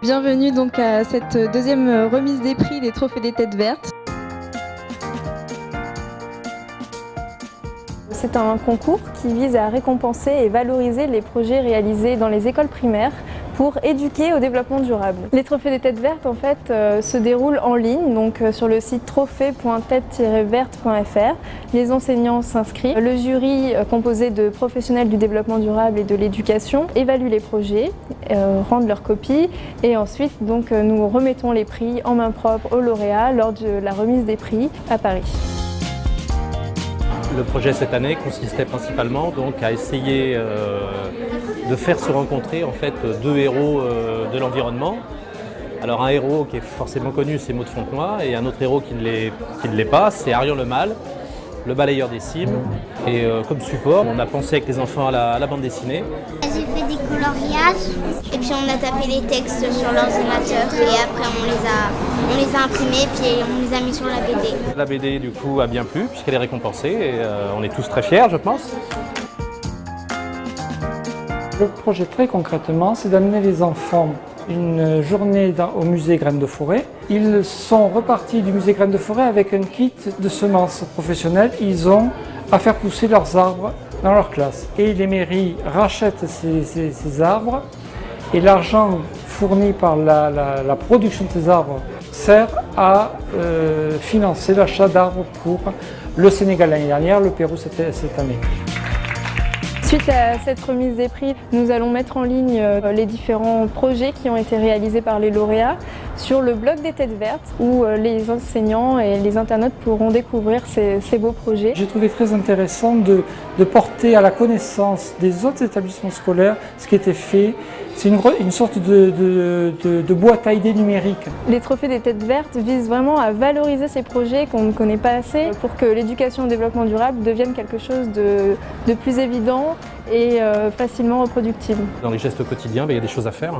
Bienvenue donc à cette deuxième remise des prix des Trophées des Têtes Vertes. C'est un concours qui vise à récompenser et valoriser les projets réalisés dans les écoles primaires pour éduquer au développement durable. Les Trophées des Têtes Vertes en fait se déroulent en ligne, donc sur le site trophée.tête-verte.fr. Les enseignants s'inscrivent. Le jury composé de professionnels du développement durable et de l'éducation évalue les projets, rendent leurs copies et ensuite donc nous remettons les prix en main propre aux lauréats lors de la remise des prix à Paris. Le projet cette année consistait principalement donc à essayer de faire se rencontrer en fait deux héros de l'environnement. Alors un héros qui est forcément connu, c'est Maud Fontenoy, et un autre héros qui ne l'est pas, c'est Arion Le Mal, le balayeur des cimes. Et comme support, on a pensé avec les enfants à la bande dessinée. J'ai fait des coloriages et puis on a tapé les textes sur l'ordinateur et après on les a imprimés puis on les a mis sur la BD. La BD du coup a bien plu puisqu'elle est récompensée et on est tous très fiers je pense. Le projet très concrètement c'est d'amener les enfants une journée au musée Graines de Forêt. Ils sont repartis du musée Graines de Forêt avec un kit de semences professionnelles. Ils ont à faire pousser leurs arbres dans leur classe. Et les mairies rachètent ces arbres et l'argent fourni par la production de ces arbres sert à financer l'achat d'arbres pour le Sénégal l'année dernière, le Pérou cette année. Suite à cette remise des prix, nous allons mettre en ligne les différents projets qui ont été réalisés par les lauréats sur le blog des Têtes Vertes où les enseignants et les internautes pourront découvrir ces beaux projets. J'ai trouvé très intéressant de porter à la connaissance des autres établissements scolaires ce qui était fait. C'est une sorte de boîte à idées numérique. Les Trophées des Têtes Vertes visent vraiment à valoriser ces projets qu'on ne connaît pas assez pour que l'éducation au développement durable devienne quelque chose de plus évident et facilement reproductible. Dans les gestes quotidiens, il y a des choses à faire.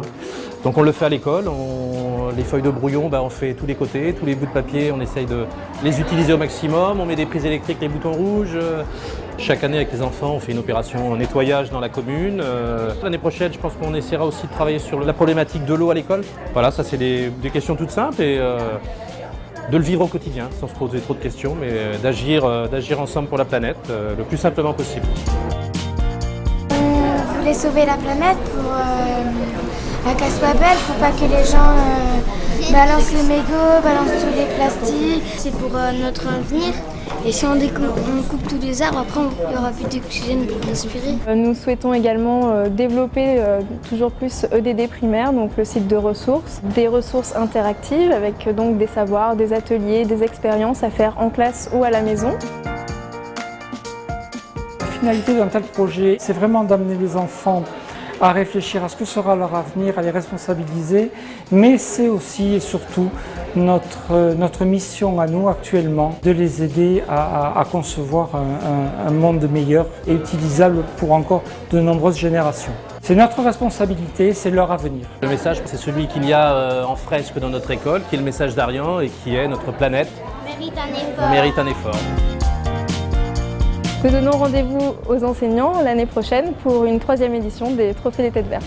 Donc on le fait à l'école, les feuilles de brouillon, on fait tous les côtés, tous les bouts de papier, on essaye de les utiliser au maximum, on met des prises électriques, les boutons rouges. Chaque année avec les enfants, on fait une opération nettoyage dans la commune. L'année prochaine, je pense qu'on essaiera aussi de travailler sur la problématique de l'eau à l'école. Voilà, ça c'est des questions toutes simples et de le vivre au quotidien, sans se poser trop de questions, mais d'agir ensemble pour la planète le plus simplement possible. On voulait sauver la planète pour qu'elle soit belle, pour pas que les gens balancent les mégots, balancent tous les plastiques. C'est pour notre avenir et si on coupe tous les arbres, après il n'y aura plus d'oxygène pour respirer. Nous souhaitons également développer toujours plus EDD primaire, donc le site de ressources, des ressources interactives avec donc des savoirs, des ateliers, des expériences à faire en classe ou à la maison. La finalité d'un tel projet, c'est vraiment d'amener les enfants à réfléchir à ce que sera leur avenir, à les responsabiliser, mais c'est aussi et surtout notre mission à nous actuellement de les aider à concevoir un monde meilleur et utilisable pour encore de nombreuses générations. C'est notre responsabilité, c'est leur avenir. Le message, c'est celui qu'il y a en fresque dans notre école, qui est le message d'Arion et qui est notre planète mérite un effort. Nous donnons rendez-vous aux enseignants l'année prochaine pour une 3e édition des Trophées des Têtes Vertes.